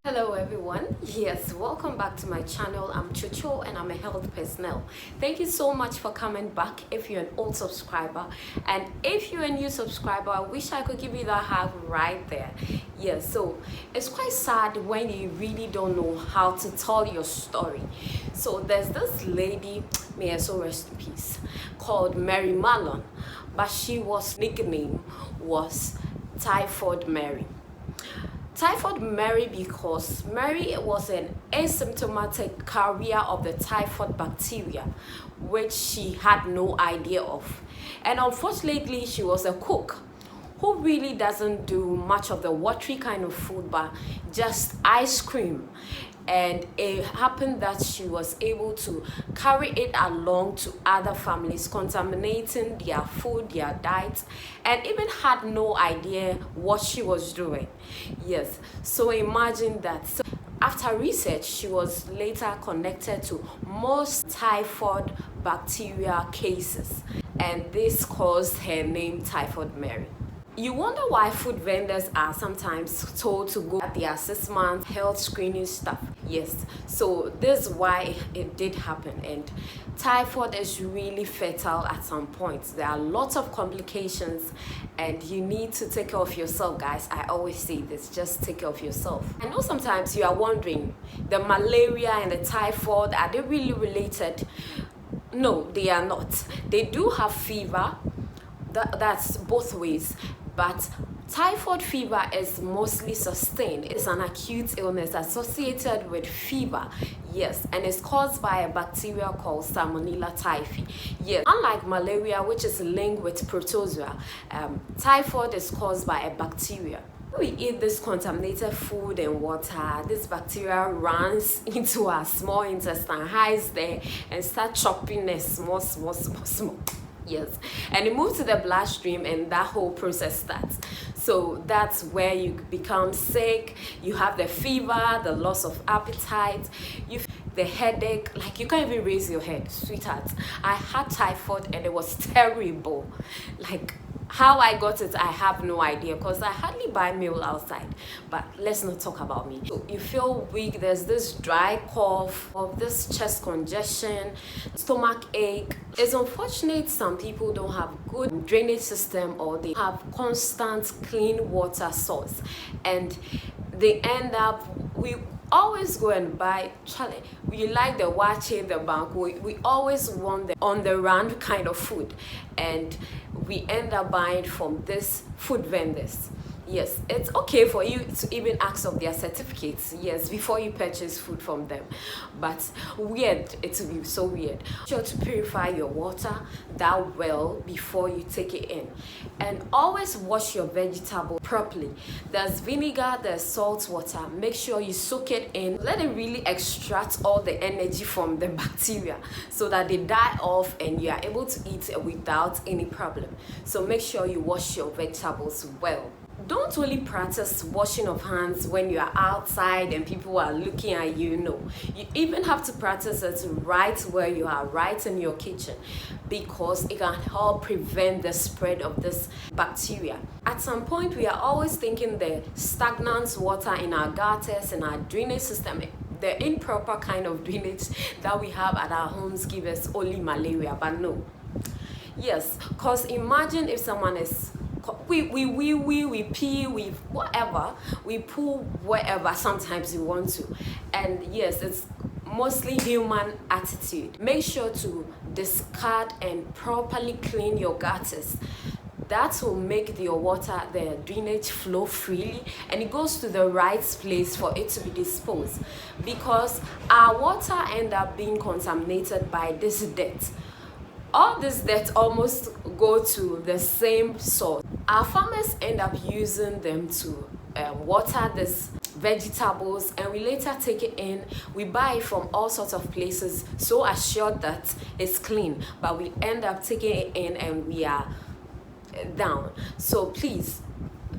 Hello everyone, yes, welcome back to my channel. I'm Chocho and I'm a health personnel. Thank you so much for coming back if you're an old subscriber, and if you're a new subscriber, I wish I could give you that hug right there. Yes, so it's quite sad when you really don't know how to tell your story. So there's this lady, may her soul rest in peace, called Mary Mallon, but she was nickname was Typhoid Mary. Typhoid Mary because Mary was an asymptomatic carrier of the typhoid bacteria, which she had no idea of. And unfortunately, she was a cook who really doesn't do much of the watery kind of food, but just ice cream. And it happened that she was able to carry it along to other families, contaminating their food, their diet, and even had no idea what she was doing. Yes, so imagine that. So after research, she was later connected to most typhoid bacteria cases, and this caused her name Typhoid Mary. You wonder why food vendors are sometimes told to go at their 6-month health screening stuff. Yes, so this is why it did happen, and typhoid is really fatal at some points. There are lots of complications and you need to take care of yourself, guys. I always say this, just take care of yourself. I know sometimes you are wondering, the malaria and the typhoid, are they really related? No, they are not. They do have fever. That's both ways, but typhoid fever is mostly sustained. It's an acute illness associated with fever, yes, and it's caused by a bacteria called Salmonella typhi. Yes, unlike malaria, which is linked with protozoa, typhoid is caused by a bacteria. When we eat this contaminated food and water, this bacteria runs into our small intestine, hides there, and start chopping us small. Yes, and it moves to the bloodstream and that whole process starts. So that's where you become sick, you have the fever, the loss of appetite, the headache, like you can't even raise your head. Sweetheart, I had typhoid and it was terrible. Like, how I got it, I have no idea, because I hardly buy meal outside. But let's not talk about me. So you feel weak, there's this dry cough, or this chest congestion, stomach ache. It's unfortunate some people don't have good drainage system, or they have constant clean water source, and they end up, we always go and buy, Charlie, we like the wache, the bank, we always want the on the run kind of food, and we end up buying from this food vendors. Yes, it's okay for you to even ask of their certificates, yes, before you purchase food from them. But weird, it will be so weird. Sure to purify your water that well before you take it in. And always wash your vegetable properly. There's vinegar, there's salt water. Make sure you soak it in. Let it really extract all the energy from the bacteria so that they die off and you are able to eat without any problem. So make sure you wash your vegetables well. Don't only practice washing of hands when you are outside and people are looking at you. No, you even have to practice it right where you are, right in your kitchen, because it can help prevent the spread of this bacteria. At some point, we are always thinking the stagnant water in our gutters and our drainage system, the improper kind of drainage that we have at our homes, give us only malaria. But no, yes, because imagine if someone is we pee, we whatever, we poo wherever sometimes you want to. And yes, it's mostly human attitude. Make sure to discard and properly clean your gutters. That will make your water, the drainage, flow freely, and it goes to the right place for it to be disposed, because our water end up being contaminated by this dirt. All this dirt almost go to the same source. Our farmers end up using them to water this vegetables, and we later take it in. We buy it from all sorts of places, so assured that it's clean, but we end up taking it in and we are down. So please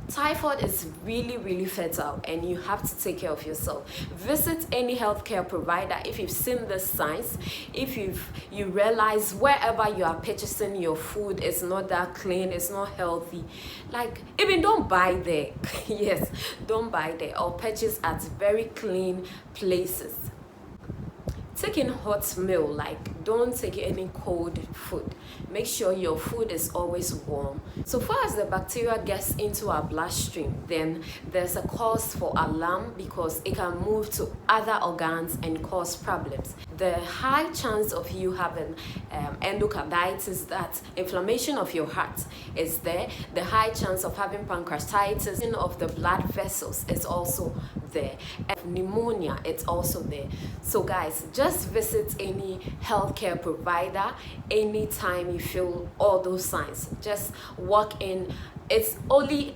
Typhoid is really fatal and you have to take care of yourself. Visit any healthcare provider if you've seen the signs, if you realize wherever you are purchasing your food is not that clean, it's not healthy. Like, even don't buy there. Yes, don't buy there, or purchase at very clean places. Taking hot meal, like don't take any cold food. Make sure your food is always warm. So far as the bacteria gets into our bloodstream, then there's a cause for alarm because it can move to other organs and cause problems. The high chance of you having endocarditis, that inflammation of your heart, is there. The high chance of having pancreatitis of the blood vessels is also there. And pneumonia, it's also there. So guys, just visit any healthcare provider anytime you feel all those signs. Just walk in. It's only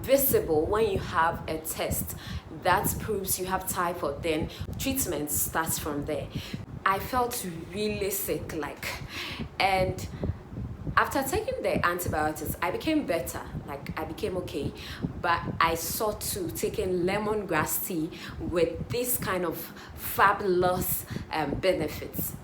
visible when you have a test that proves you have typhoid, then treatment starts from there. I felt really sick, and after taking the antibiotics, I became better, I became okay, but I sought to taking lemongrass tea with this kind of fabulous benefits.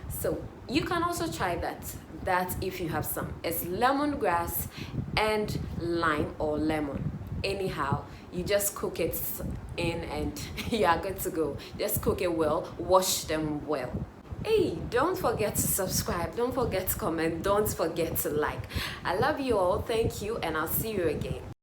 So you can also try that if you have some. It's lemongrass and lime or lemon. Anyhow, you just cook it in and you are good to go. Just cook it well, wash them well. Hey, don't forget to subscribe, don't forget to comment, don't forget to like. I love you all, thank you, and I'll see you again.